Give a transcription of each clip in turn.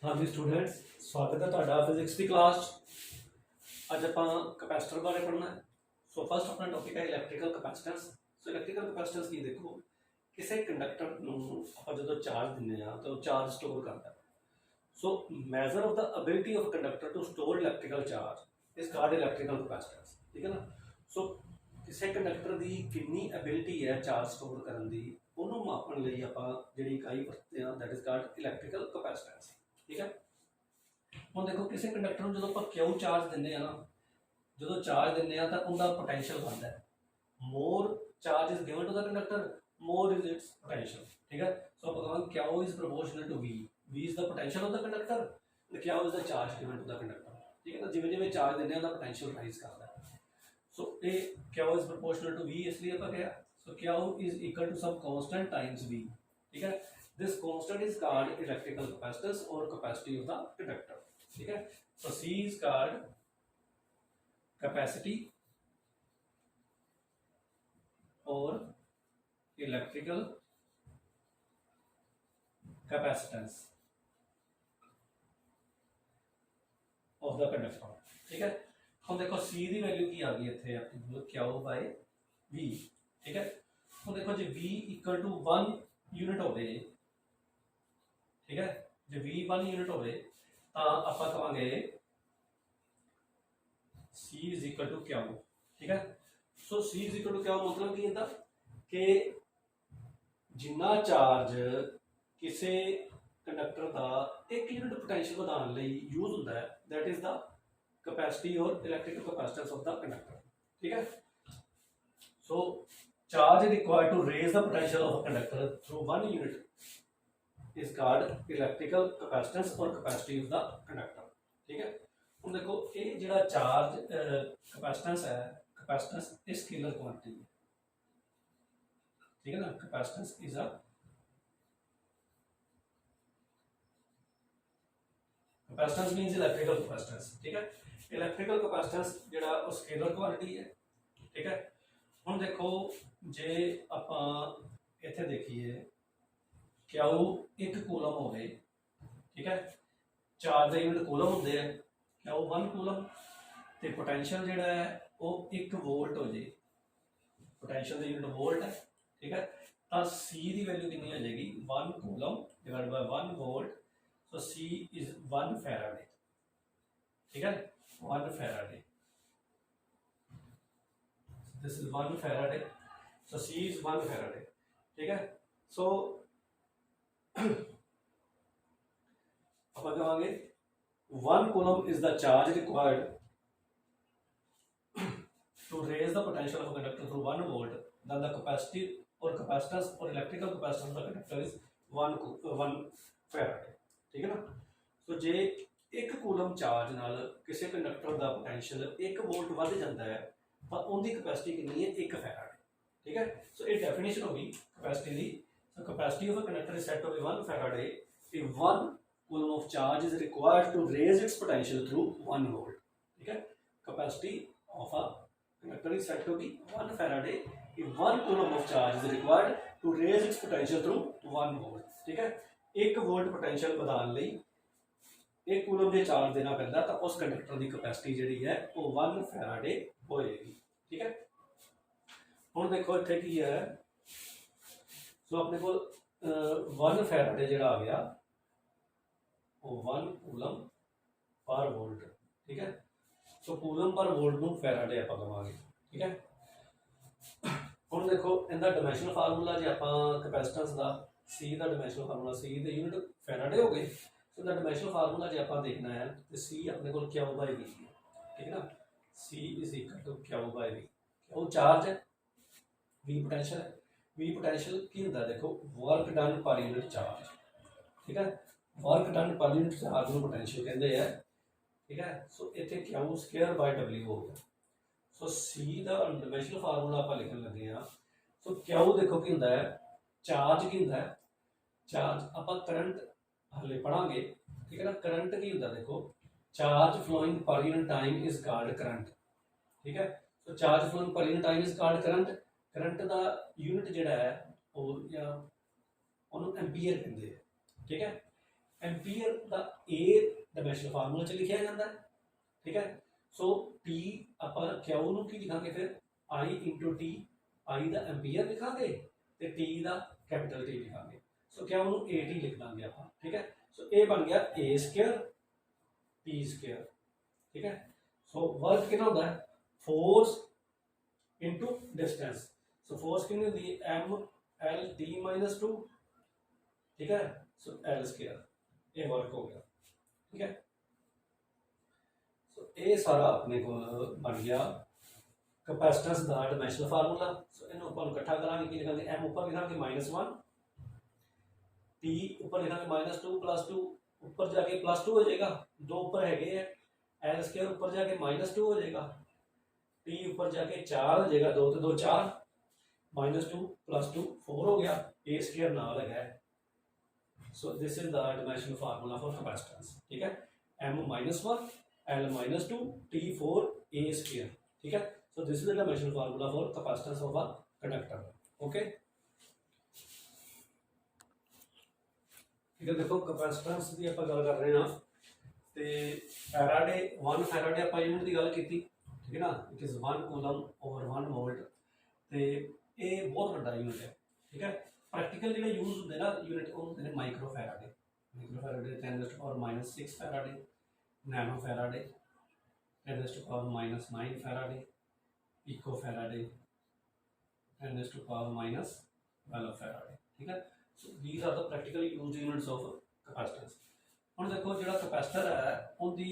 हाँ जी स्टूडेंट्स, स्वागत है ਤੁਹਾਡਾ फिजिक्स की क्लास। ਅੱਜ ਆਪਾਂ कैपेसिटर बारे पढ़ना है। सो फर्स्ट अपना टॉपिक है इलैक्ट्रिकल कैपेसिटेंस। सो इलैक्ट्रिकल कैपेसिटेंस की देखो, ਕਿਸੇ ਕੰਡਕਟਰ ਨੂੰ ਆਪਾਂ ਜਦੋਂ ਚਾਰਜ ਦਿੰਦੇ ਆ ਤਾਂ ਉਹ ਚਾਰਜ ਸਟੋਰ ਕਰਦਾ ਹੈ। So measure of the ability of conductor to store electrical charge is called electrical capacitance. ਠੀਕ ਹੈ ਨਾ। ਸੋ ਕਿਸੇ ਕੰਡਕਟਰ ਦੀ ਕਿੰਨੀ ਐਬਿਲਿਟੀ ਹੈ ਚਾਰਜ ਸਟੋਰ ਕਰਨ ਦੀ, ਉਹਨੂੰ ਮਾਪਣ ਲਈ ਆਪਾਂ ਜਿਹੜੀ ਇਕਾਈ ਵਰਤਦੇ ਆ ਦੈਟ ਇਜ਼ ਕਾਲਡ ਇਲੈਕਟ੍ਰੀਕਲ ਕਪੈਸਿਟੈਂਸ। ठीक है। ਹੁਣ देखो किसी कंडक्टर ਨੂੰ ਜਦੋਂ ਆਪਾਂ ਕਿਉ ਚਾਰਜ ਦਿੰਦੇ ਆ ਨਾ, ਜਦੋਂ ਚਾਰਜ ਦਿੰਦੇ ਆ ਤਾਂ ਉਹਦਾ ਪੋਟੈਂਸ਼ੀਅਲ ਵਧਦਾ ਹੈ। More charge is given to the conductor, more is its potential. ਠੀਕ ਹੈ। ਸੋ ਆਪਾਂ ਕਹਾਂਗੇ Q is proportional to v, v is the potential of the conductor ਤੇ Q is the charge given to the conductor. ਠੀਕ ਹੈ ਨਾ। ਜਿਵੇਂ ਜਿਵੇਂ ਚਾਰਜ ਦਿੰਦੇ ਆ ਉਹਦਾ ਪੋਟੈਂਸ਼ੀਅਲ ਰਾਈਜ਼ ਕਰਦਾ ਹੈ। ਸੋ ਇਹ ਕਿਉ ਇਜ਼ ਪ੍ਰੋਪੋਰਸ਼ਨਲ ਟੂ v ਇਸ ਲਈ ਆਪਾਂ ਕਿਹਾ। So Q is equal to some constant times v। ठीक है। This constant is called electrical capacitance or capacity of the conductor. ठीक है। So C is called capacity or electrical capacitance of the conductor. ठीक है। हम देखो C की value की आ गई इतने अपनी Q by V। ठीक है। हम देखो जी V इक्वल टू 1 यूनिट हो गए। ठीक है। जो v 1 यूनिट हो तो आप कहेंगे c इज इक्वल टू क्या हो। ठीक है। So c is equal to क्या हो मतलब की होता कि जिन्ना चार्ज किसी कंडक्टर का 1 यूनिट पोटेंशियल बढ़ाने लई यूज होता है that is the capacity or electrical capacitance of the conductor. ठीक है। So charge required to raise the potential of a conductor through 1 unit is called electrical capacitance or capacity of the conductor। ठीक है। हम देखो ये जो charge capacitance है, capacitance एक स्केलर क्वांटिटी है। ठीक है ना। Capacitance is a capacitance means electrical capacitance. ठीक है। इलेक्ट्रिकल कैपेसिटेंस जो स्केलर क्वांटिटी है। ठीक है। हम देखो जे आप इत्थे देखिए क्यू 1 कूलम हो गए। ठीक है। चार्ज यूनिट कूलम होंगे है, क्यू 1 कूलम तो पोटेंशियल जो है वो 1 वोल्ट हो जाए। पोटेंशियल यूनिट वोल्ट है। ठीक है। तो सी की वैल्यू कितनी हो जाएगी 1 coulomb divide by 1 volt. So C is 1 faraday. ठीक है। 1 faraday, this is 1 faraday. So C is 1 faraday. ठीक है। सो अपन कहेंगे 1 coulomb is the charge required to raise the potential of a conductor through 1 volt. Then the capacity or capacitance or electrical capacitance of the conductor is 1 farad। ठीक है ना। सो जे 1 coulomb charge नाल किसी conductor का potential 1 volt बढ़ जाता है तो उनकी कैपेसिटी कितनी है 1 फैराड। ठीक है। सो ये डेफिनेशन होगी कैपेसिटी की। So capacity of a conductor is said to be 1 farad if 1 coulomb of charge is required to raise its potential through 1 volt। ठीक है। Capacity of a conductor is said to be 1 farad if 1 coulomb of charge is required to raise its potential through 1 volt। ठीक है। 1 volt potential बढ़ाने लई 1 coulomb जो charge देना पैंदा तो उस कंडक्टर की कैपेसिटी जी है वो 1 फैराडे होएगी। ठीक है। हुण देखो इत्थे की है। सो अपने को 1 फैराडे जो आ गया वो 1 कूलम पर वोल्ट। ठीक है। सो कूलम पर वोल्ट में फैराडे आप कहांगे। ठीक है। हम देखो इनका डायमेंशनल फार्मूला जो आप कैपेसिटेंस का सी का डायमेंशनल फार्मूला सी के यूनिट फैराडे हो गए। सो द डायमेंशनल फार्मूला जो आप देखना है तो सी अपने को क्यू बाय वी। ठीक है ना। C is equal to Q by V. Q charge है, वी पोटेंशियल है। वी पोटेंशियल की होता है देखो work done per unit charge. ठीक है। Work done per unit charge में पोटेंशियल कहते हैं। ठीक है। सो इतने क्यू स्केयर बाय डब्ल्यू हो गया। सो सी का डायमेंशनल फार्मूला आप लिखने लगे हैं। सो क्यू देखो की होता है चार्ज की होता है। चार्ज आप करंट हले पढ़ांगे। ठीक है ना। करंट की होता है देखो charge flowing per unit time is called current. ठीक है। So charge flowing per unit time is called current. Current का यूनिट जोड़ा है वो या एंपीयर कहते हैं। ठीक है। एम्पीयर का ए डायमेंशनल फार्मूला च लिखा जाता है, ठीक है। सो टी आप क्यू नूं की लिखांगे फिर आई इंटू टी, आई दा एम्पीयर लिखांगे ते टी दा कैपिटल टी लिखांगे। सो क्यू नूं ए टी लिख लांगे आप, ठीक है। सो ये बन गया ए स्क्वेयर टी स्क्वेयर, ठीक है। सो वर्क कितना होता है, force into distance. So force कितनी होती है, M L T minus two, ठीक है। सो एल स्क्वेयर, ये वर्क हो गया, ठीक है। सो ये सारा अपने को बन गया कैपेसिटेंस का डायमेंशनल फार्मूला। सो इन्हों अपन इकट्ठा करांगे कि लिखांगे एम ऊपर लिखांगे -1, टी ऊपर लिखांगे -2 ऊपर जाके +2 हो जाएगा, 2 ऊपर है, एल स्क्वायर ऊपर जाके -2 हो जाएगा, टी ऊपर जाके 4 हो जाएगा, 2 तो 2 4, -2 +2 4 हो गया, ए स्क्वायर ना लगा है। So this is the dimensional formula for capacitance, ठीक है। एम -1 एल -2 टी 4 ए स्क्वायर, ठीक है। So this is the dimensional formula for capacitance of a conductor, okay. ठीक है, देखो कैपेसिटेंस की आप गल कर रहे हैं तो फैराडे 1 फैराडे आप यूनिट की गल की, ठीक है ना, it is 1 coulomb over 1 volt, तो ये बहुत बड़ा यूनिट है, ठीक है। प्रैक्टिकल जो यूज होंगे ना यूनिट वो होंगे micro faraday 10⁻⁻6 faraday, nano faraday 10⁻⁻9 faraday, pico faraday 10⁻⁻12 faraday, ठीक है। So these are the practically used units of capacitance. हुण देखो जो कैपेसिटर है उनकी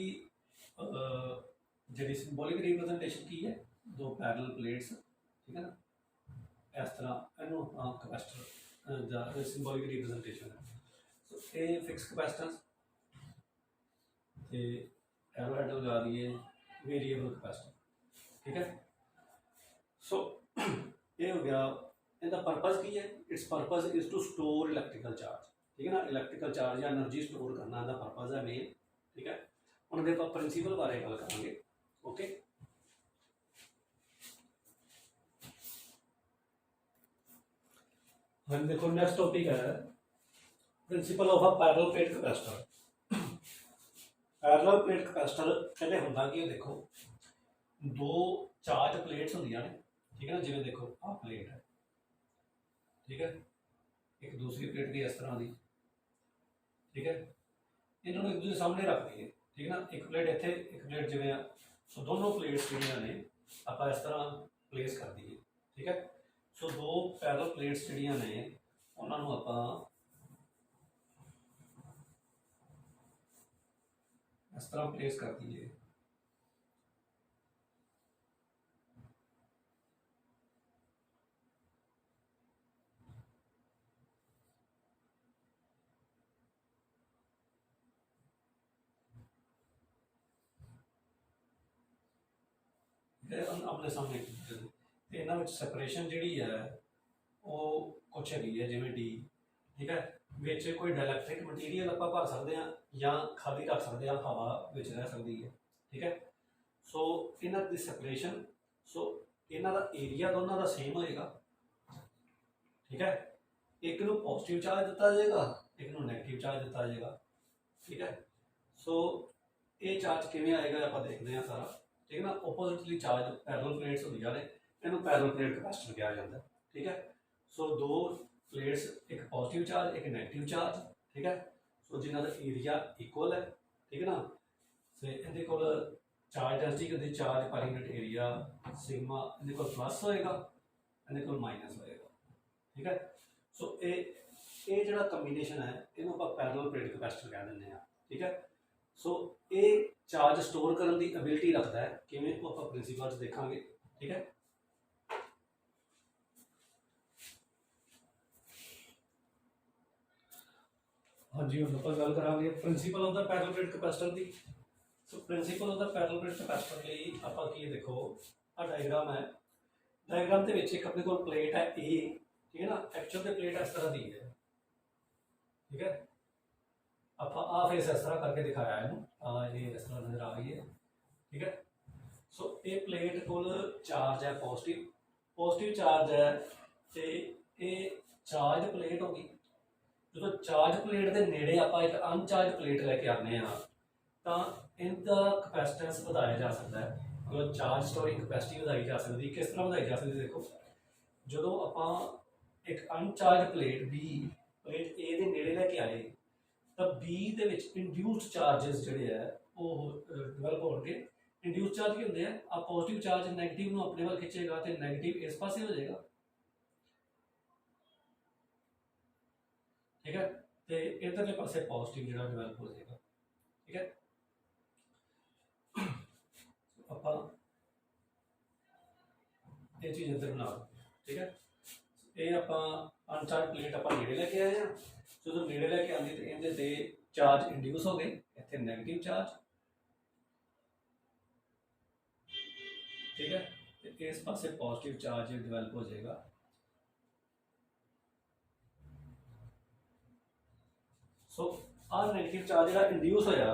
जी सिंबॉलिक रिप्रजेंटेशन की है, 2 पैरेलल प्लेट्स, ठीक है ना, इस तरह इनू कैपेसिटर सिंबॉलिक रिप्रजेंटेशन है। सो ये फिक्स कैपेसिटेंस एरो हेड लगा दिए वेरिएबल कैपेसिटर, ठीक है। सो ये हो गया, इनका पर्पज की है, it's purpose is to store electrical charge, ठीक है ना, इलैक्ट्रिकल चार्ज या एनर्जी स्टोर करना इनका पर्पज है मेन, ठीक है। हम देखो प्रिंसीपल बारे गल करेंगे, ओके। हम देखो नेक्स्ट टॉपिक है principle of a parallel plate capacitor. Parallel plate capacitor पहले होंदा कि देखो 2 चार्ज प्लेट्स होंदियां ने, ठीक है ना, जिवें देखो आ प्लेट है, ठीक है, एक दूसरी प्लेट भी इस तरह की, ठीक है। इन्होंने एक दूसरे सामने रख दिए, ठीक है ना, एक प्लेट इत्थे एक प्लेट जिवें, सो दोनों प्लेट्स जिहड़ियां ने आपां इस तरह प्लेस कर दिए, ठीक है। सो 2 पैरेलल प्लेट्स जिहड़ियां ने उन्हां नूं आपां इस तरह प्लेस कर दिए, अपने सामने इन्हां विच सैपरेशन जिहड़ी है वो कुछ हैगी है जिवें डी, ठीक है। विच कोई डाइलैक्ट्रिक मटीरियल आप भर सकते हैं या खाली रख सकते हैं, हवा विच रह सकती है, ठीक है। सो इन्हां दी सैपरेशन, सो इन्हां दा एरिया दोनों का सेम होएगा, ठीक है। एक नूं पॉजिटिव चार्ज दिता जाएगा, एक नूं नैगेटिव चार्ज दिता जाएगा, ठीक है। सो ये चार्ज किवें आएगा आप देखते हैं सारा, ठीक है ना। ओपोजिटली चार्ज पैरेलल प्लेट्स होंदियां ने, इन्हूं पैरेलल प्लेट कैपेसिटर कहा जाता है, ठीक है। सो 2 प्लेट्स, एक पॉजिटिव चार्ज एक नैगेटिव चार्ज, ठीक है। सो जिन्हां दा एरिया इक्वल है, ठीक है ना। सो इहदे कोल चार्ज डेंसिटी होंदी charge per unit area sigma, इहदे कोल प्लस होएगा, इहदे कोल माइनस होएगा, ठीक है। सो ये जिहड़ा कंबीनेशन है इहनूं आपां पैरेलल प्लेट कैपेसिटर कह दिंदे हां, ठीक है। सो ये चार्ज स्टोर करने की एबिलिटी रखता है, किवें वो आपां प्रिंसीपल देखांगे, ठीक है। हाँ जी, हम आप गल करांगे principle of the parallel plate capacitor की। So principle of the parallel plate capacitor लई आपां की देखो आ डायग्राम है, डायग्राम दे विच एक अपने कोल प्लेट है ए, ठीक है ना, एक्चुअल ते प्लेट इस तरह दी है, ठीक है। आप आ फेस इस तरह करके दिखाया है इनू, ये इस तरह नजर आ रही है, ठीक है। सो ये प्लेट कोल चार्ज है पॉजिटिव चार्ज है, तो ये चार्ज प्लेट होगी, जो चार्ज प्लेट के नेड़े आप एक अनचार्ज प्लेट लैके आने तो इनका कैपेसिटेंस बढ़ाया जा सकता है, मतलब चार्ज स्टोरिंग कैपेसिटी बढ़ाई जा सकती है। किस तरह बढ़ाई जा सकती है, देखो जो आप एक अनचार्ज प्लेट बी प्लेट ए के नेड़े लैके आए तो बी के इंड्यूस्ड चार्जिस जोड़े है वो डिवेलप हो गए। इंड्यूस्ड चार्ज की होंगे आप पॉजिटिव चार्ज नैगेटिव में अपने वाल खिंचेगा तो नैगेटिव इस पासे हो जाएगा, ठीक है, तो इधरले पासे पॉजिटिव जो डिवेलप हो जाएगा, ठीक है। आप ये चीज़ इधर बना, ठीक है। ये आप अनचार्ज प्लेट आप नेड़े लैके आए हैं, जो नेड़े लैके आती तो इहदे चार्ज इंड्यूस हो गए, इतने नैगेटिव चार्ज, ठीक है, तो इस पासे पॉजिटिव चार्ज डिवेलप हो जाएगा। सो आ नैगेटिव चार्ज जो इंड्यूस होया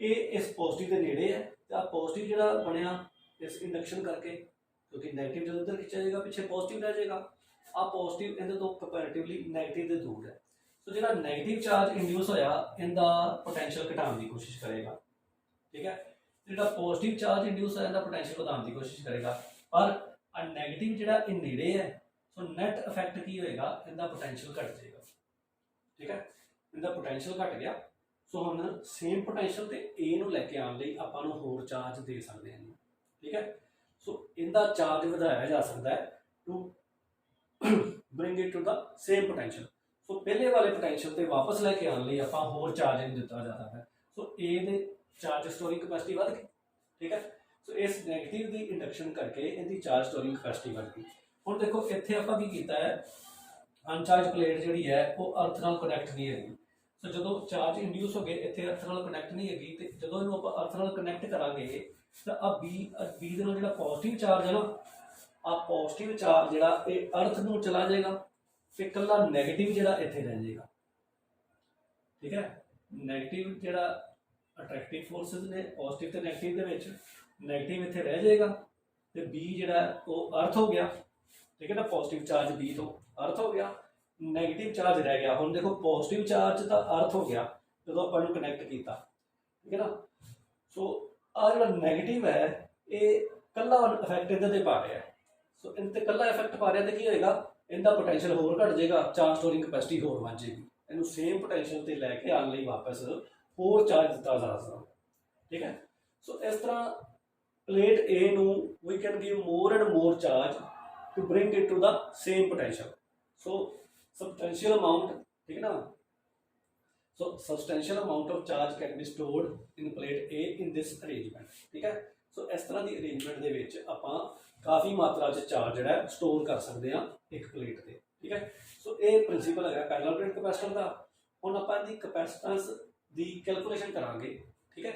ये इस पॉजिटिव के नेड़े है, तो आ पॉजिटिव जो बनया इस इंडक्शन करके, क्योंकि नैगेटिव जो उधर खिंचा जाएगा पिछले पॉजिटिव रह जाएगा, आ पॉजिटिव इहदे तो कंपैरेटिवली नैगेटिव के दूर है। तो जो नैगेटिव चार्ज इंड्यूस होया इनका पोटेंशियल घटाने की कोशिश करेगा, ठीक है। जो पॉजिटिव चार्ज इंड्यूस होया पोटेंशियल बढ़ाने की कोशिश करेगा, पर नैगेटिव जो नेड़े है सो नैट इफेक्ट की होएगा, इनका पोटेंशियल घट जाएगा, ठीक है। इनका पोटेंशियल घट गया, सो हम सेम पोटेंशियल तो ए नूं लैके आने लई आपां नूं होर चार्ज दे सकते हैं, ठीक है। सो इनका चार्ज बढ़ाया जा सकता है to bring it to the same potential. So पहले वाले पोटेंशियल से वापस लैके आने लई आपां होर चार्ज दिता जा सकता है। सो ए दे चार्ज स्टोरिंग कैपेसिटी बढ़ गई, ठीक है। सो इस नैगेटिव की इंडक्शन करके इनकी चार्ज स्टोरिंग कैपेसिटी बढ़ गई। हुण देखो इत्थे आपां की कीता है, अनचार्ज प्लेट जी है वो अर्थ नाल कनैक्ट नहीं है, सो जो चार्ज इंड्यूस हो गए इतने अर्थ नाल कनैक्ट नहीं है, तो जो इन्हों अर्थ नाल कनैक्ट करांगे तो आ बी जो पॉजिटिव चार्ज है ना, आ पॉजिटिव चार्ज जो अर्थ नूं चला जाएगा, तो कला नैगेटिव जो इतने रह जाएगा, ठीक है। नैगेटिव जो अट्रैक्टिव फोर्सिस ने पॉजिटिव तो नैगेटिव के नैगेटिव इतने रह जाएगा, तो बी जो अर्थ हो गया, ठीक है ना, पॉजिटिव चार्ज बी तो अर्थ हो गया, नैगेटिव चार्ज रह गया। हम देखो पॉजिटिव चार्ज का अर्थ हो गया जो अपन कनैक्ट किया, ठीक है ना। सो आ जो नैगेटिव है ये कला इफेक्ट इधर पा रहा है, सो इन ते कला इफेक्ट पा रहा तो की होएगा, इनका पोटेंशियल होर घट जाएगा, चार्ज स्टोरिंग कैपेसिटी होर बढ़ जाएगी, इनू सेम पोटेंशियल से लैके आने लई वापस होर चार्ज दिता जा सकता, ठीक है। सो इस तरह प्लेट ए नू we can give more and more charge to bring it to the same potential. So substantial amount, ठीक है ना, so substantial amount of charge can be stored in plate A in this arrangement, ठीक है। so इस तरह की arrangement they विच आपां काफ़ी मात्रा च चार्ज जिहड़ा स्टोर कर सकते हैं एक प्लेट ते, ठीक है। सो ये प्रिंसीपल है पैरेलल प्लेट कैपेसिटर का। हुण आपां इहदी कैपेसिटेंस दी कैलकुलेशन करांगे, ठीक है।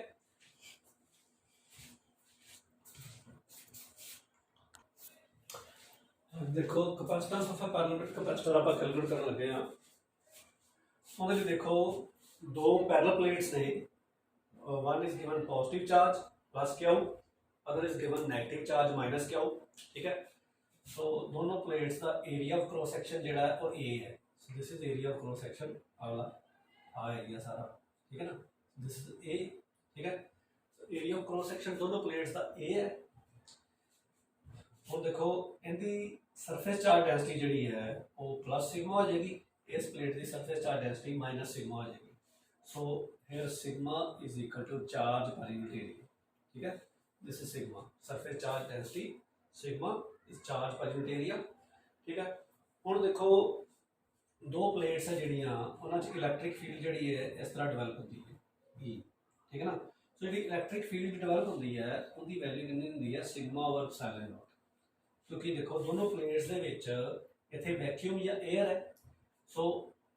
देखो capacitance of a parallel plate capacitor आप कैलकुलेट करने लगे हैं। उसके लिए देखो दो पैरेलल प्लेट्स ने, one is given positive charge plus Q, other is given negative charge minus Q, ठीक है। सो दोनों प्लेट्स का एरिया ऑफ क्रॉस सेक्शन जो है वो ए है, so this is area of cross section वाला आ एरिया सारा, ठीक है ना, दिस इज ए, ठीक है। एरिया ऑफ क्रॉस सेक्शन दोनों प्लेट्स का ए है। और देखो इनकी सरफेस चार्ज डेंसिटी जी है वो प्लस सिग्मा हो जाएगी, इस प्लेट की surface charge density minus sigma हो जाएगी। So here sigma is equal to charge per unit area, ठीक है। This is sigma surface charge density, sigma is charge per unit area, ठीक है। हुण देखो दो प्लेट्स है जिहड़ियां उन्हां च इलैक्ट्रिक फील्ड जिहड़ी है इस तरह डिवेलप होती है ई, ठीक है ना। सो जिहड़ी इलैक्ट्रिक फील्ड डिवेलप होती है उनकी वैल्यू कितनी होती है, सिग्मा ओवर एप्सिलॉन नॉट, क्योंकि देखो दोनों प्लेट्स के विच इत्थे वैक्यूम या एयर है, so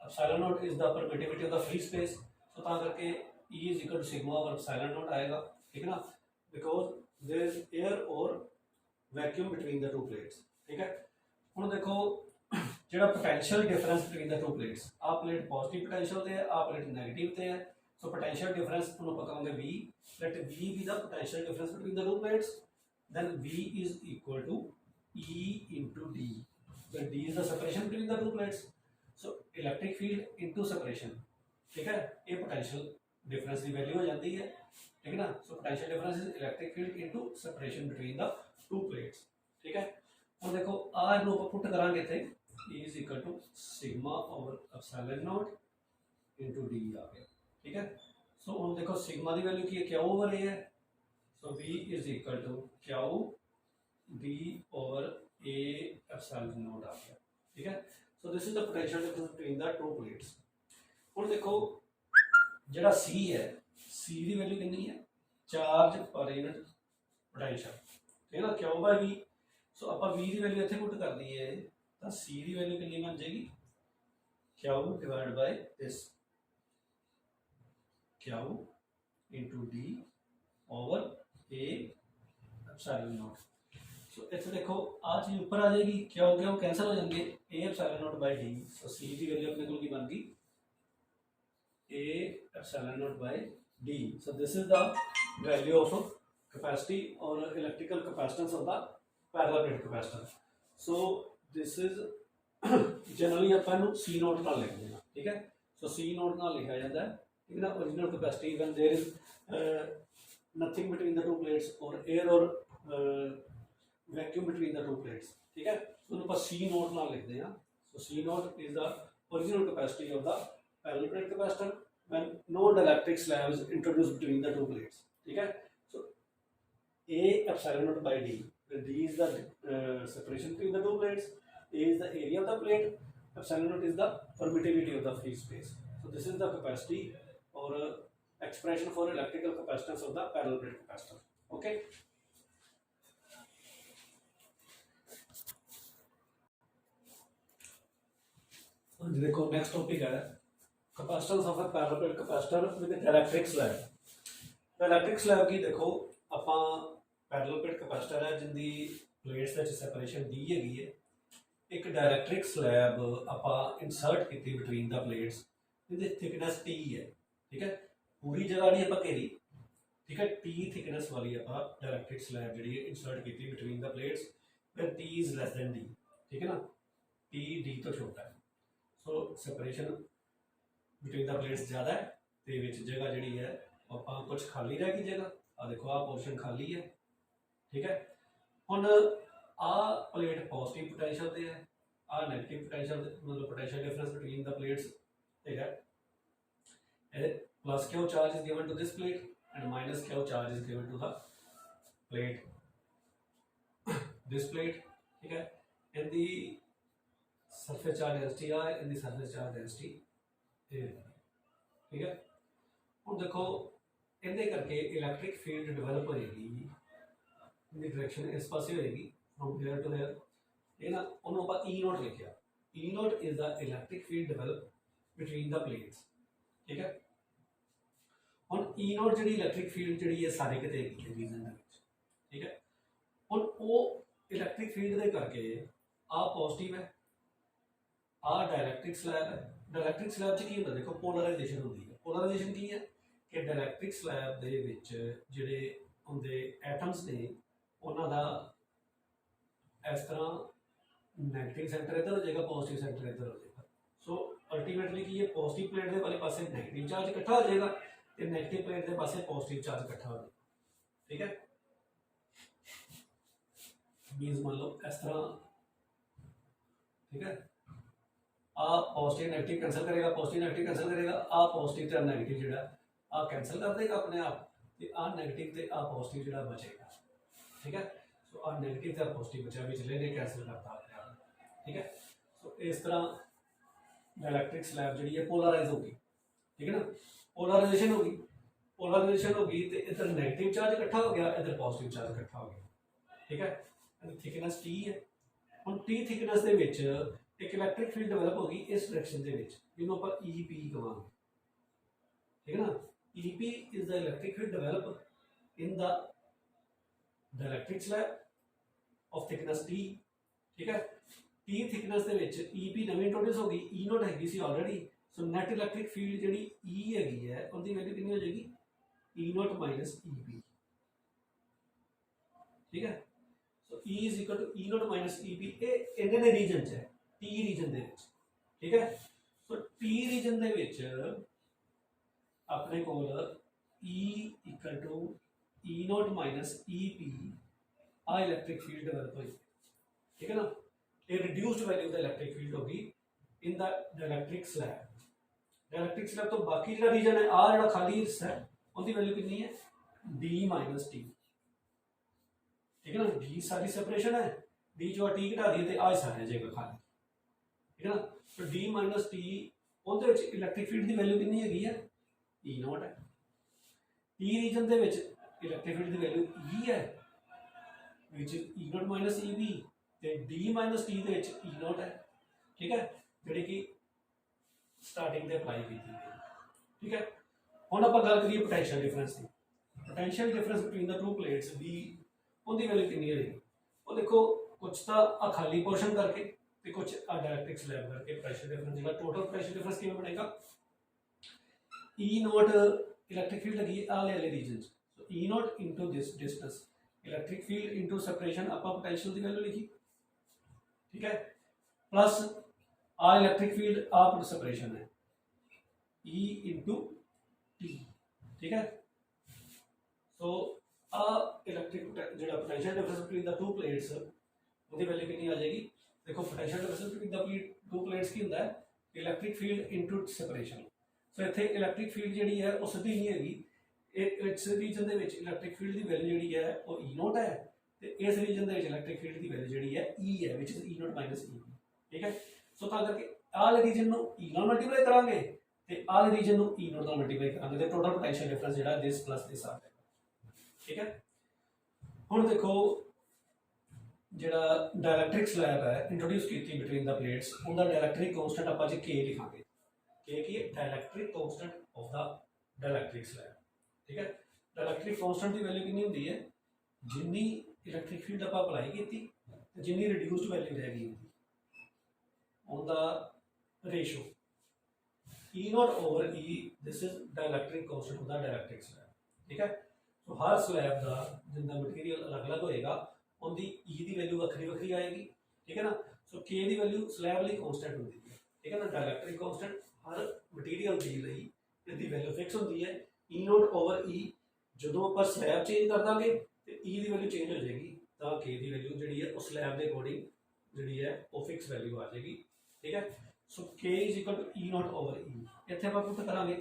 epsilon naught is the permittivity of the free space, so तां करके E is equal to sigma over epsilon naught आएगा, ठीक है ना, because there is air or vacuum between the two plates, ठीक है। हुण देखो जो potential difference between the two plates, आ प्लेट पॉजिटिव पोटेंशियल से है, आ प्लेट नैगेटिव से है, सो पोटेंशियल डिफरेंस हम कहेंगे V, let V be the potential difference between the two plates, then V is equal to E into D, where D is the separation between the two plates. So electric field into separation, ठीक है, ये potential difference की value हो जाती है, ठीक है ना। So potential difference is electric field into separation between the two plates, ठीक है। और देखो आ इनू आप पुट करांगे इत्थे is equal to sigma over epsilon naught into D आ गया, ठीक है। सो हम देखो सिग्मा की वैल्यू की है, क्यू ओवर ए है, so V is equal to Q D over A epsilon naught आ गया, ठीक है। So this is the potential difference between the two plates. और देखो जिहड़ा सी है, सी की वैल्यू कितनी है, चार्ज पर यूनिट पोटेंशियल, ठीक है ना, क्यू बाय वी। सो आप वी की वैल्यू इत्थे पुट कर दी है तो सी की वैल्यू कितनी बन जाएगी, Q divide by this Q into D over A epsilon naught. So इत्थे देखो आ चीज ऊपर आ जाएगी, क्यू क्यू कैंसल हो जाएंगे, A epsilon naught by D. So C की वैल्यू अपने को बन गई A epsilon naught by D. So this is the value of capacity or electrical capacitance of the parallel plate capacitor. So this is generally upon C naught ना लिख देना, ठीक है। So C naught ना लिखा जाता है, ठीक है ना। Original capacity when there is nothing between the two plates or air or vacuum between the two plates, ठीक है। तो अपन C naught ना लिख देना। So C naught is the original capacity of the parallel plate capacitor when no dielectric slab is introduced between the two plates, ठीक है। So A epsilon naught by D, where D is the separation between the two plates, A is the area of the plate, epsilon naught is the permittivity of the free space. So this is the capacity or expression for electrical capacitance of the parallel plate capacitor, okay। देखो next topic है capacitance of a parallel plate capacitor with dielectric slab. Dielectric slab की देखो ਆਪਾਂ parallel plate capacitor है जिंदी plates ਵਿੱਚ separation दी ਹੈਗੀ ਹੈ। ਇੱਕ डायइलेक्ट्रिक स्लैब ਆਪਾਂ ਇਨਸਰਟ ਕੀਤੀ ਬਿਟਵੀਨ ਦਾ ਪਲੇਟਸ, ਇਹਦੀ ਥਿਕਨੈਸ T ਹੈ, ਠੀਕ ਹੈ। ਪੂਰੀ ਜਗ੍ਹਾ ਨਹੀਂ ਆਪਾਂ ਘੇਰੀ, ਠੀਕ ਹੈ। T ਥਿਕਨੈਸ ਵਾਲੀ ਆਪਾਂ डायइलेक्ट्रिक स्लैब ਜਿਹੜੀ ਹੈ ਇਨਸਰਟ ਕੀਤੀ ਬਿਟਵੀਨ ਦਾ ਪਲੇट्स ਫਿਰ T is less than D, ठीक है ना। T D ਤੋਂ ਛੋਟਾ है। So separation between the plates ज़्यादा है तो विच जगह जी है आप कुछ खाली रह गई जगह, आ देखो आ पोर्शन खाली है, ठीक है। हुण आ प्लेट पॉजिटिव पोटेंशियल से है, आ नैगेटिव पोटेंशियल मतलब potential difference between the plates है। Plus Q charge is given to this plate and minus Q charge is given to the plate this plate, ठीक है। इन दी सरफेस चार्ज डेंसिटी आ, इनकी सरफेस चार्ज डेंसिटी ए, ठीक है। हम देखो इनके करके इलैक्ट्रिक फील्ड डिवेलप हो जाएगी, इनकी डायरेक्शन इस पास होएगी फ्रॉम हेयर टू हेयर, ठीक है ना। उन्होंने आप ई नोट लिखा, E naught is the electric field develop between the plates, ठीक है। हम ई नोट जी इलैक्ट्रिक फील्ड जी है सारे कितने रीजन, ठीक है। हम वो इलैक्ट्रिक फील्ड के करके आ पॉजिटिव है, आ डायइलेक्ट्रिक स्लैब है। डायइलेक्ट्रिक स्लैब की होंगे देखो पोलराइजेशन होती है। पोलराइजेशन की है कि डायइलेक्ट्रिक स्लैब के जोड़े होंगे एटम्स ने उन्हों इस तरह नैगेटिव सेंटर इधर हो जाएगा, पॉजिटिव सेंटर इधर हो जाएगा। सो अल्टीमेटली की है पॉजिटिव प्लेट के वाले पासे नैगेटिव चार्ज इकट्ठा हो जाएगा तो नैगेटिव प्लेट के पासे पॉजिटिव चार्ज इकट्ठा हो जाएगा, ठीक है। मीन्स मान लो इस तरह, ठीक है। आ पॉजिटिव नेगेटिव कैंसल करेगा, पॉजिटिव नेगेटिव कैंसल करेगा, आ पॉजिटिव तो नेगेटिव जो आ कैंसल कर देगा अपने आप, तो आ नेगेटिव तो आ पॉजिटिव जो बचेगा, ठीक है। सो आ नेगेटिव तो पॉजिटिव बचा भी चले नहीं कैंसल करता अपने आप, ठीक है। सो इस तरह डायइलेक्ट्रिक स्लैब जी है पोलराइज होगी, ठीक है ना। पोलराइजेशन होगी, पोलराइजेशन होगी तो इधर नेगेटिव चार्ज इकट्ठा हो गया, इधर पॉजिटिव चार्ज इकट्ठा हो गया, ठीक है। थिकनेस T है, हम T थिकनेस के एक इलैक्ट्रिक फील्ड डिवेलप होगी इस डायरेक्शन के जिन्हों आप ई पी कहेंगे, ठीक है ना। E P is the electric field develop in the dielectric slab of thickness T, ठीक है। T थिकनेस के ई पी नवी इंट्रोड्यूस होगी, ई नोट हैगी सी already. So net electric field जी ई हैगी है उनकी वैल्यू कितनी हो जाएगी, E naught minus E P, ठीक है। So E is equal to E naught minus E P, इन्हें रीजन है T रीजन, ठीक है। तो टी रीजन दे विच अपने कोल E equal to E naught minus E P आ इलैक्ट्रिक फील्ड डेवलप हुई, ठीक है ना। ये reduced value the electric field होगी in the dielectric slab. Dielectric slab तो बाकी जो रीजन है आ जो खाली हिस्सा है उसकी वैल्यू कितनी है डी माइनस टी, ठीक है ना। डी सारी सेपरेशन है, डी जो टी घटा दी तो आ हिस्सा रह जाएगा खाली, ठीक है ना। तो डी माइनस टी ਉਹਦੇ ਵਿੱਚ इलैक्ट्रिक फील्ड की वैल्यू कितनी हैगी है ई नॉट है। टी रीजन ਦੇ ਵਿੱਚ इलैक्ट्रिक फील्ड की वैल्यू ई है which is E naught minus E B ਤੇ डी माइनस टी ਦੇ ਵਿੱਚ ई नॉट है, ठीक है, ਜਿਹੜੀ कि स्टार्टिंग ਤੇ अप्लाई की गई, ठीक है। ਹੁਣ ਆਪਾਂ ਗੱਲ ਕਰੀਏ पोटेंशियल डिफरेंस की। Potential difference between the two plates V ਉਹਦੀ वैल्यू कितनी है वो देखो कुछ तो आ खाली पोर्शन करके ਤੇ कुछ डायलैक्ट्रिक स्लैब करके प्रेशर डिफरेंस जो टोटल प्रेशर डिफरेंस कितना बनेगा ई नॉट इलैक्ट्रिक फील्ड लगी आ वाले region so E naught into this distance electric field into separation आप पोटेंशियल की वैल्यू लिखी, ठीक है, प्लस आ इलैक्ट्रिक फील्ड आप सेपरेशन है ई इनटू टी, ठीक है। सो आ इलैक्ट्रिक जो potential difference between the two plates उसकी वैल्यू कितनी आ जाएगी देखो। Potential difference between the two plates की होता है इलैक्ट्रिक फील्ड इनटू सेपरेशन। सो इत्थे इलैक्ट्रिक फील्ड जी है वो सीधी नहीं हैगी, इस रीजन के इलैक्ट्रिक फील्ड की वैल्यू जी है वो ई नॉट है तो इस रीजन के इलैक्ट्रिक फील्ड की वैल्यू जी है ई है which is E naught minus E, ठीक है। सो तां करके आले रीजन को ई नाल मल्टीप्लाई करांगे ते आले रीजन को ई नॉट नाल मल्टीप्लाई करांगे ते टोटल पोटेंशियल डिफरेंस जिहड़ा दिस प्लस दिस आ जाएगा, ठीक है। हुण देखो जिहड़ा डायलैक्ट्रिक स्लैब है इंट्रोड्यूस की बिटवीन द प्लेट्स उनका डायलैक्ट्रिक कांस्टेंट आप अज के लिखांगे, के की dielectric constant of the dielectric slab, ठीक है। डायलैक्ट्रिक कांस्टेंट की वैल्यू कितनी होती है जिन्नी इलैक्ट्रिक फील्ड आप अप्लाई की जिन्नी रिड्यूस्ड वैल्यू रह गई उनका ratio E naught over E this is dielectric constant of the dielectric slab, ठीक है। तो हर स्लैब का जिंदा मटीरियल अलग अलग होएगा उनकी ई की वैल्यू वक्री वक्री आएगी, ठीक है ना। सो के की वैल्यू स्लैब लिए कांस्टेंट होती है, ठीक है ना। डायलैक्ट्रिक कांस्टेंट हर मटीरियल के लिए इसकी वैल्यू फिक्स होती है ई नॉट ओवर ई जो आप स्लैब चेंज कर देंगे तो ई की वैल्यू चेंज हो जाएगी तो के की वैल्यू जी है उस स्लैब के अकॉर्डिंग जी है वो फिक्स वैल्यू आ जाएगी, ठीक है। So K is equal to E naught over E इतने आप पुट करा ई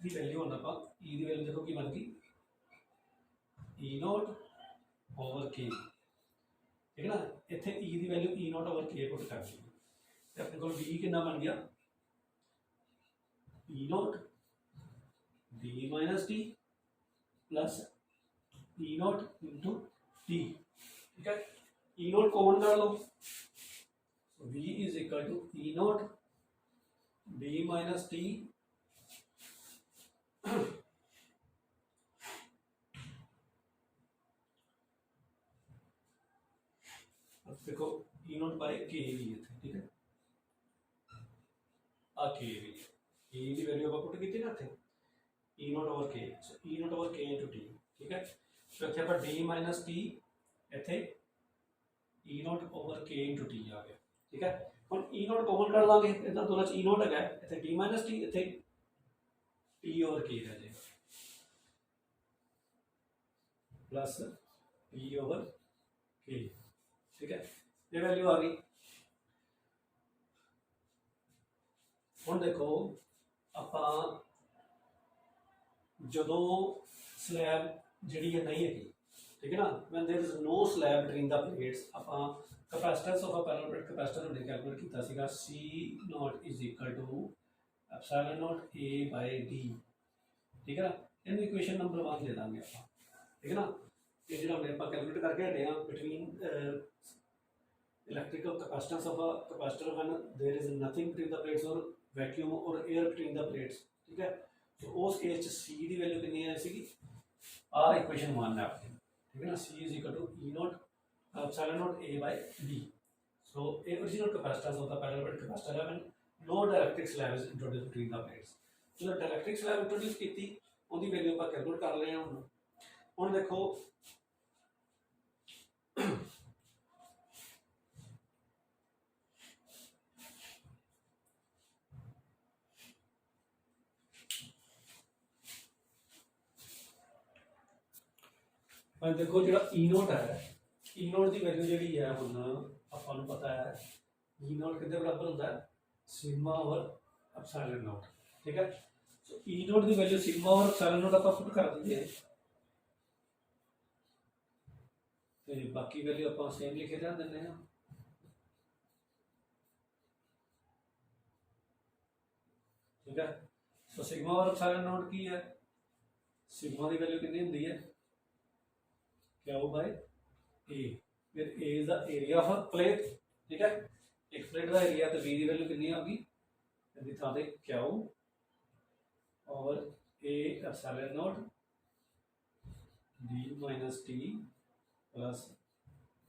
की वैल्यू होना आप ई की वैल्यू देखो कि बन गई ई नॉट ओवर के, ठीक है ना। इतने ई की value E naught over K put कर दी तो अपने को डी कितना बन गया E naught D minus T plus E naught into T, ठीक है। ई नॉट कॉमन कर लो V is equal to E naught D minus T देखो ई नॉट बाय के भी है, ठीक है। आ के भी ए की वैल्यू आप पुट की ना इतने ई नॉट ओवर के सो ई नॉट ओवर के इंटू टी, ठीक है। तो इतने आप डी माइनस टी इतने ई नॉट ओवर के इंटू टी आ गया, ठीक है। हम ई नॉट कॉमन कर देंगे इधर दोनों ई नॉट है इतने डी माइनस टी इतने टी ओवर के रह जाएगा प्लस टी ओवर के, ठीक है। ये वैल्यू आ गई। हम देखो आप जो स्लैब जी है नहीं है, ठीक है ना, when there is no slab between the plates आप capacitance of a parallel plate capacitor हमने कैलकुलेट किया सीगा C naught is equal to epsilon naught A by D, ठीक है ना। इन इक्वेशन नंबर 1 ले देंगे आप, ठीक है ना। ये जो हमने आप कैलकुलेट करके हटे हैं between electrical capacitance of a capacitor when there is nothing between the plates or vacuum or air between the plates, ठीक है। तो उस केस सी की वैल्यू कितनी है सी आ इक्वेशन 1 है आपकी, ठीक है ना। C is equal to E naught epsilon naught A by D. So ए original capacitance of the parallel plate capacitor है when no dielectric slab is introduced between the plates. जो डायलैक्ट्रिक स्लैब इंट्रोड्यूस की उनकी value आप calculate कर रहे हैं। हुण देखो मैं देखो जो ई नोट है, ई नोट की वैल्यू जी है हम आपको पता है ई नोट कितने बराबर होता है सिग्मा ओवर एप्सिलॉन नोट। ठीक है, सो ई नोट की value sigma over epsilon note आप पुट कर दीजिए, तो बाकी वैल्यू आप सेम लिखे ध्यान देने हैं। ठीक है, so sigma over epsilon note की है, सिग्मा की वैल्यू कितनी होती है क्या हो बाय ए, फिर A is the area of a plate. ठीक है, एक प्लेट का एरिया, तो बी की वैल्यू कितनी होगी इसकी थां ते क्या हो और A epsilon naught D minus T plus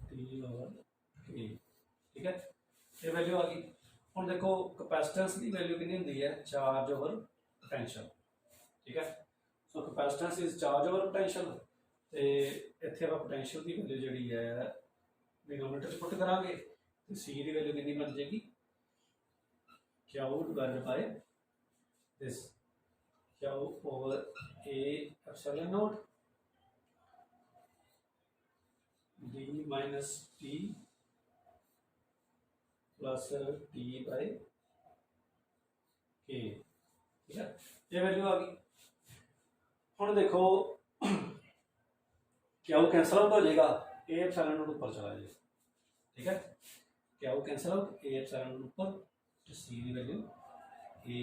T over A. ठीक है, ये वैल्यू आ गई। हम देखो कैपेसिटेंस की वैल्यू कितनी होती है चार्ज ओवर पोटेंशियल। ठीक है, so capacitance is charge over potential, तो इतने आप पोटेंशियल की वैल्यू जी है डिनोमीनेटर पुट करांगे, तो सी की वैल्यू कितनी बन जाएगी Q divided by this Q over A epsilon naught D minus T plus T by K. ठीक है, ये वैल्यू आ गई। हम देखो क्या वो कैंसल आउट हो जाएगा, ए एप्सिलॉन नोट ऊपर चला जाएगा। ठीक है, क्या वो cancel out A epsilon naught ऊपर, तो सी की value A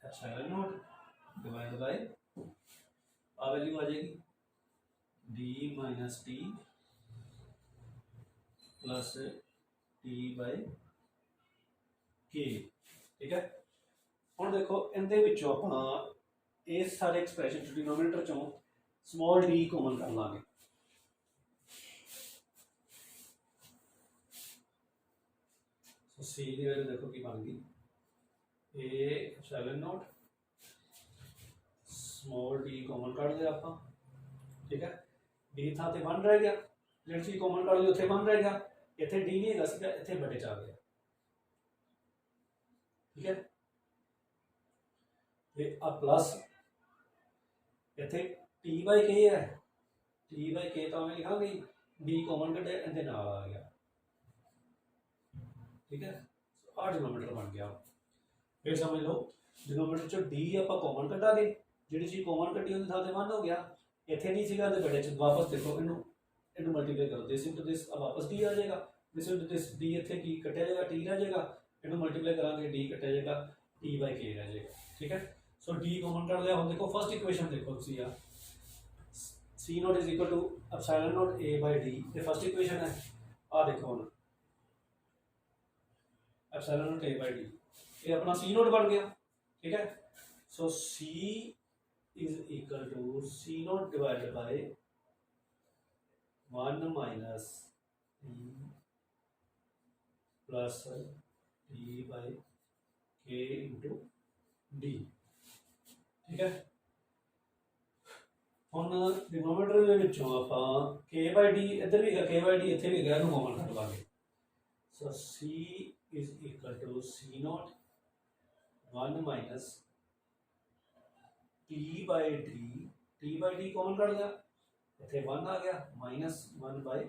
epsilon naught divide by आ वैल्यू आ जाएगी D minus T plus T by K. ठीक है, हम देखो इनके विचों अपना इस सारे एक्सप्रैशन डिनोमीनेटर चों स्मॉल डी कॉमन कर लांगे। सो सी की वैल्यू देखो की बन गई ए epsilon note small D common cut दिया आप। ठीक है, डी था ते 1 रह गया, जेड सी कॉमन कट ली उत्थे 1 रह गया, इत्थे डी नहीं है इत्थे बड़े च आ गया। ठीक है, आ प्लस इत्थे टी बाई के है, टी बाई के तो मैं लिखा गई डी कॉमन कटे इनके नाल आ गया। ठीक है, आ डिनोमीनेटर बन गया। फिर समझ लो डिनोमीनेटर चो डी आप कॉमन कटा गए, जी चीज कॉमन कटी उनके थां ते 1 हो गया, इत्थे नहीं सीगा ते बड़े च वापस देखो इनू मल्टीप्लाई करो, दिस इंटू दिस वापस डी आ जाएगा, दिस इंटू दिस डी इत्थे की कटिया जाएगा टी रह जाएगा, इनू मल्टीप्लाई करांगे डी कटिया जाएगा टी बाई के रह जाएगा। ठीक है, सो डी कॉमन कर लिया। हम देखो फर्स्ट इक्वेशन देखो सी आ C naught is equal to epsilon naught A by D, ये फर्स्ट इक्वेशन है। आ देखो हम epsilon naught A by D, ये अपना सी नोट बन गया। ठीक है, so C is equal to C naught divided by 1 minus plus D by K into D. ठीक है, हम डिनोमीनेटर ਦੇ ਵਿੱਚੋਂ ਆਪਾਂ k by d ਇੱਧਰ ਵੀ ਹੈਗਾ k by d ਇੱਥੇ ਵੀ ਹੈਗਾ, ਇਹਨੂੰ ਕਾਮਨ ਕੱਢ ਲਾਂਗੇ। ਸੋ c is equal to c naught 1 minus t by d, t by d common ਕੱਢ ਲਿਆ, ਇੱਥੇ 1 ਆ ਗਿਆ ਮਾਈਨਸ 1 by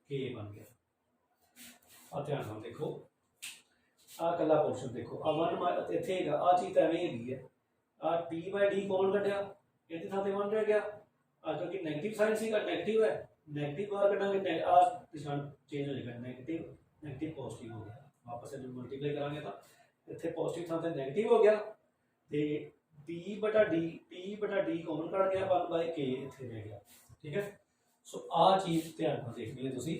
k ਬਣ ਗਿਆ। ਆ ਧਿਆਨ ਨਾਲ ਦੇਖੋ ਆ ਕੱਲਾ ਪੋਰਸ਼ਨ ਦੇਖੋ, ਆ 1 ਇੱਥੇ ਹੈਗਾ, ਆ ਚੀਜ਼ ਤਾਂ ਐਵੇਂ ਹੈਗੀ ਹੈ, आ टी बाई डी कॉमन कटिया इतने था 1 रह गया, क्योंकि नेगेटिव साइन सी का नेगेटिव है, नेगेटिव बाहर कटांगे आ निशान चेंज हो जाएगा, नेगेटिव नेगेटिव पॉजिटिव हो गया, वापस से मल्टीप्लाई करांगे तो इतने पॉजिटिव था तो नेगेटिव हो गया, तो टी बटा डी कॉमन कट गया 1 बाय के इतने रह गया। ठीक है, सो आ चीज़ ध्यान में देखनी है तुसी।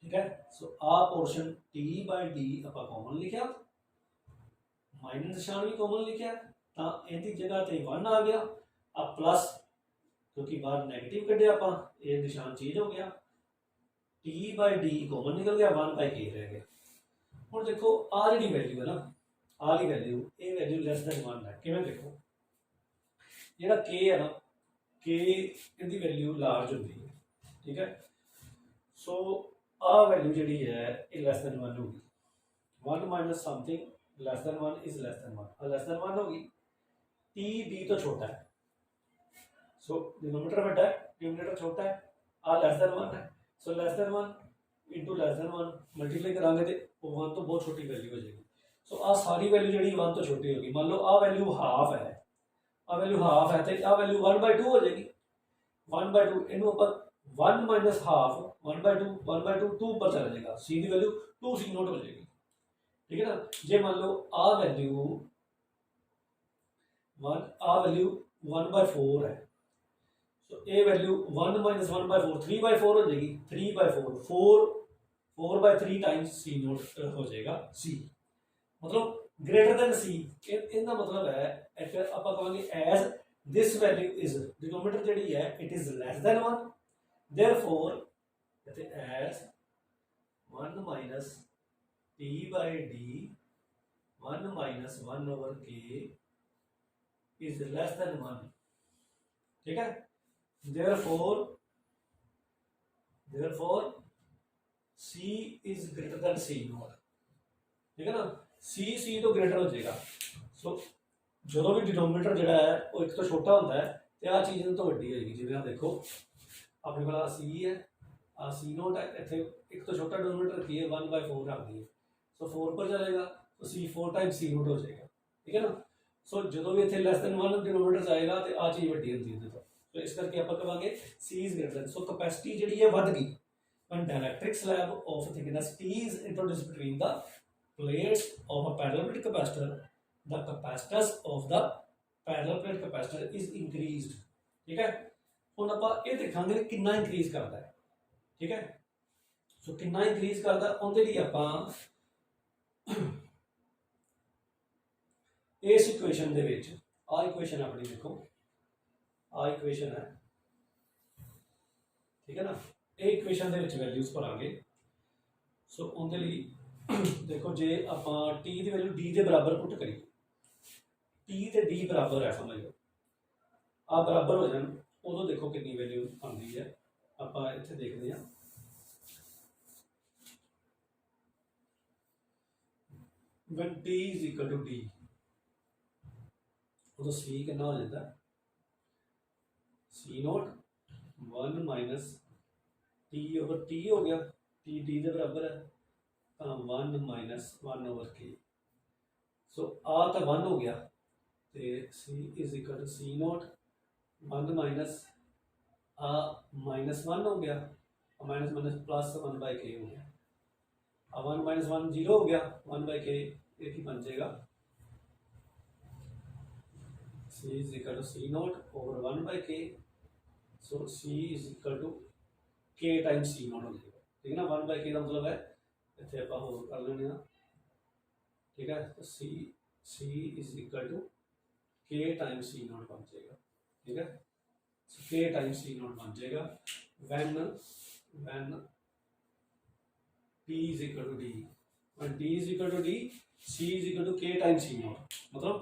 ठीक है, so uh portion T by D आप कॉमन लिखा, माइनस निशान भी कॉमन लिखा, तो इहदी जगह ते 1 आ गया, अब प्लस क्योंकि बाहर नेगेटिव कटे आप ये निशान चेंज हो गया, टी बाई डी कॉमन निकल गया, 1 बाई के रह गया। हम देखो आ जी वैल्यू है ना, आ वाली वैल्यू ये वैल्यू लैस दैन 1 है, किवें देखो जो के है ना के इहदी वैल्यू लार्ज होती है। ठीक है, सो आ वैल्यू जी है ये लैस दैन 1 होगी, 1 minus something lace than 1 is lace than 1, lace than 1 होगी, टी बी तो छोटा है, सो डिनोमिनेटर बड़ा है, डिनोमिनेटर छोटा है, आ लैस दैन 1 है, सो less than 1 into less than 1 multiply करांगे तो 1 तो बहुत छोटी वैल्यू हो जाएगी। सो आ सारी वैल्यू जी 1 तो छोटी होगी। मान लो आ वैल्यू हाफ है, आ वैल्यू हाफ है तो आ वैल्यू 1/2 हो जाएगी। 1/2 इनू ऊपर 1 माइनस हाफ 1/2 1/2 2 पर चला जाएगा, सी की वैल्यू 2 सी नोट हो जाएगी। ठीक है ना। जे मान लो आ वैल्यू 1/4 है, तो ए वैल्यू 1 माइनस 1/4 3/4 हो जाएगी। 3/4 4/3 टाइम्स सी नोट हो जाएगा सी, मतलब ग्रेटर देन सी। इनका मतलब है फिर आप कहेंगे as this value is denominator ਜਿਹੜੀ है it is less than 1, therefore as 1 minus t by d 1 minus 1 over k is less than 1। ठीक है। therefore c is greater than c naught. ठीक है ना, c तो ग्रेटर हो जाएगा। सो जो भी डिनोमिनेटर जो है वो एक तो छोटा होता है तो आ चीज़ तो वड्डी होगी। जिवें आप देखो अपने को c है, आ c नोट है, इतने एक तो छोटा डिनोमिनेटर की है 1/4 रख दी है, सो 4 पर चलेगा तो c 4 टाइम्स c नोट हो जाएगा। ठीक है ना। सो जो भी इतने लेस देन 1 डिनोमिनेटर आएगा तो आ चीज़ वड्डी होती है। तो इस करके आप कहेंगे c is greater than. So capacity जी है बढ़ गई when dielectric slab of thickness t is introduced between the plates of a parallel plate capacitor, the capacitance of the parallel plate capacitor is increased। ठीक है। ਹੁਣ ਆਪਾਂ ਇਹ ਦੇਖਾਂਗੇ ਕਿੰਨਾ ਇੰਕਰੀਜ਼ ਕਰਦਾ ਹੈ। ਠੀਕ ਹੈ। ਸੋ ਕਿੰਨਾ ਇੰਕਰੀਜ਼ ਕਰਦਾ ਉਹਦੇ ਲਈ ਆਪਾਂ ਇਸ ਇਕੁਏਸ਼ਨ ਦੇ ਵਿੱਚ ਆ ਇਕੁਏਸ਼ਨ ਆਪਣੀ ਦੇਖੋ, आ इक्वेशन है। ठीक है ना। ये इक्वेशन के वैल्यूज भरांगे। सो उनके लिए देखो जे आप टी की वैल्यू डी के बराबर पुट करिए, टी तो डी बराबर है समझ लो, आ बराबर हो जाए उदो देखो कितनी वैल्यू आती है। आप इतने देखते हैं when t is equal to d उदो सी कितना हो जाता है C naught 1 minus T over T हो गया, टी डी के बराबर है तो 1 माइनस 1 ओवर के। सो आ तो 1 हो गया तो C is equal to C naught 1 minus आ माइनस 1 हो गया, माइनस माइनस प्लस 1/k हो गया। अब 1 माइनस 1 0 हो गया, 1/k एक ही बन जाएगा। C is equal to C naught over 1/k। So C is equal to k times C naught हो जाएगा। ठीक है ना। 1/k का मतलब है इतने आप होर कर लेने। ठीक है। तो C is equal to k times C naught बन जाएगा। ठीक है। So k times C naught बन जाएगा when t is equal to d, when t is equal to d c is equal to k times C naught. मतलब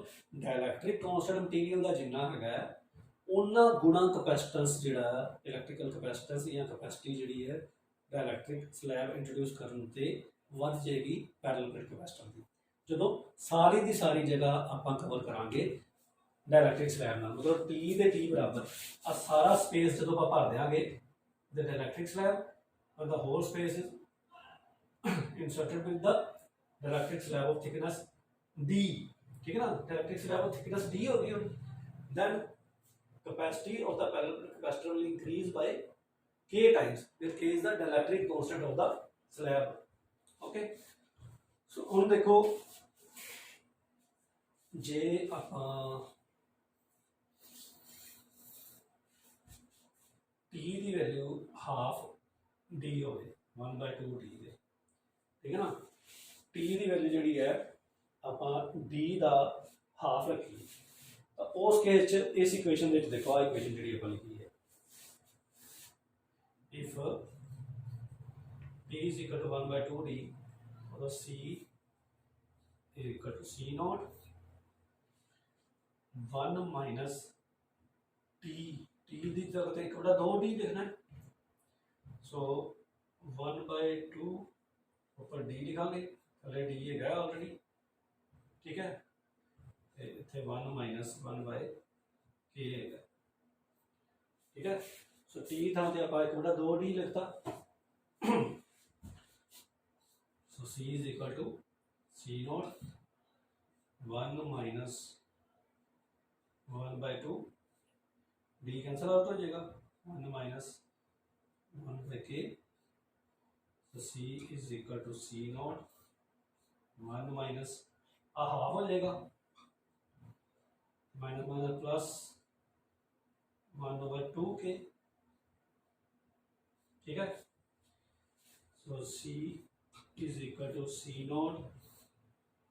dielectric constant material का जिन्ना है उन्ना गुणा कैपेसिटेंस जिहड़ा इलैक्ट्रिकल कैपेसिटेंस या capacity जिहड़ी है डाइलैक्ट्रिक स्लैब इंट्रोड्यूस करने ते वध जाएगी पैरेलल प्लेट कैपेसिटर की। जो सारी की सारी जगह आप कवर करांगे डाइलैक्ट्रिक स्लैब नाल, मतलब टी दे टी बराबर आ सारा स्पेस जो आप भर देंगे the dielectric slab or the whole space is inserted with the dielectric slab of thickness D. ठीक है ना। Dielectric slab of thickness D होगी, then capacity of the parallel capacitor will increase by k times, where k is the dielectric constant of the slab। okay, so ਹੁਣ देखो जे आप t की value half d हो 1/2 d दे। ठीक है ना। t की वैल्यू जी है आप d का हाफ रखी तो उस केस इस इक्वेशन देखो आ इक्वेशन जी आप लिखी है if t is equal to 1/2 d और c is equal to c naught 1 minus t दी जगह एक बड़ा 2d लिखना है। सो 1/2 ऊपर d लिखांगे, थले d है ऑलरेडी। ठीक है। इतने 1 माइनस 1/k है। ठीक है। सो टी थां ते आपां एक बटा 2d लिखता। So c is equal to c naught 1 minus 1/2 d cancel out हो जाएगा 1 माइनस 1/k। तो c is equal to c naught 1 minus half हो जाएगा माइनस माइनस प्लस 1/2k। ठीक है। So c is equal to c naught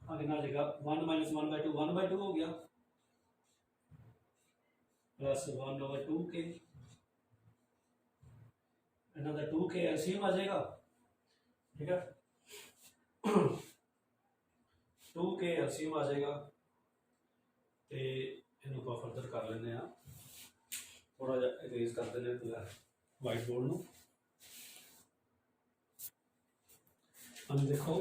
आगे ना जाएगा 1 माइनस 1/2 1/2 हो गया plus 1/2k another 2k LCM आ जाएगा। ठीक है। 2k एलसीएम आ जाएगा तो इनू आप फर्दर कर लेने थोड़ा जा इरेज कर देने वाइट बोर्ड में। हम देखो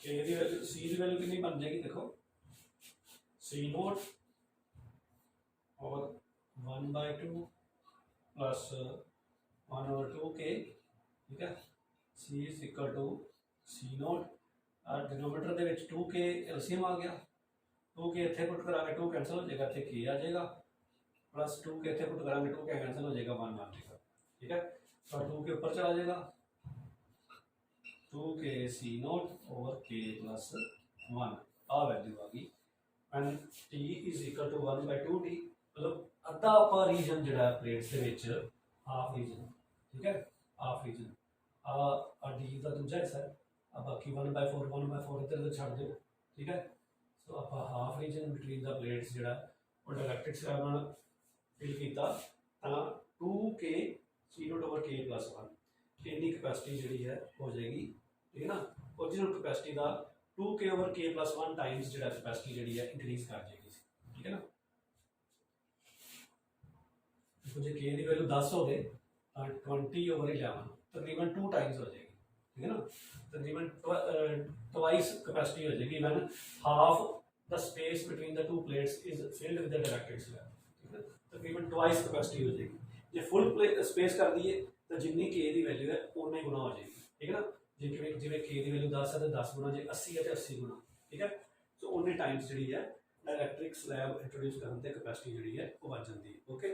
ए की वैल्यू सी की वैल्यू कितनी बन जाएगी देखो सी नोट और 1/2 प्लस 1/2k। ठीक है। C is equal to C naught और डिनोमीटर के 2k एलसीएम आ गया 2k इतने पुट करा 2 कैंसल हो जाएगा इतने k आ जाएगा प्लस 2k इतने पुट करा 2k कैंसल हो जाएगा 1 आ जाएगा। ठीक है। तो 2 के ऊपर चला जाएगा 2k c naught over k plus 1 आ वैल्यू आ गई and t is equal to 1/2d मतलब अद्धा आपा रीजन जिहड़ा प्लेट्स दे विच हाफ रीजन। ठीक है। हाफ रीजन आ डी का दूजा हिस्सा है अब बाकी 1/4 इधर छड़ दो। ठीक है। सो आप half region between the plates जिहड़ा वो डायलैक्ट्रिक स्लैब नाल फिल कीता तां 2k c naught over k plus 1 इन्नी कैपेसिटी जिहड़ी है हो जाएगी। ठीक है ना। ओरिजिनल कैपेसिटी का 2k over k plus 1 times जिहड़ा कैपेसिटी जिहड़ी है इंक्रीज कर जाएगी। ठीक है ना। तो जो k की वैल्यू 10 हो गए 20 ओवर 11 तकरीबन 2 टाइम्स हो जाएगी। ठीक है ना। तकरीबन ट्वाइस कैपेसिटी हो जाएगी when half the space between the two plates is filled with the dielectric slab. ठीक है। तकरीबन ट्वाइस कैपेसिटी हो जाएगी जे फुल स्पेस कर दीए तो जिन्नी k की वैल्यू है उन्ना ही गुना हो जाएगी। ठीक है ना। जिमें जिमें k की वैल्यू 10 है तो 10 गुना जे 80 है तो 80 गुना। ठीक है। सो उन्नी टाइम्स जी है डायलैक्ट्रिक स्लैब इंट्रोड्यूस करने से कैपेसिटी जी है वो बढ़ जाती है। ओके।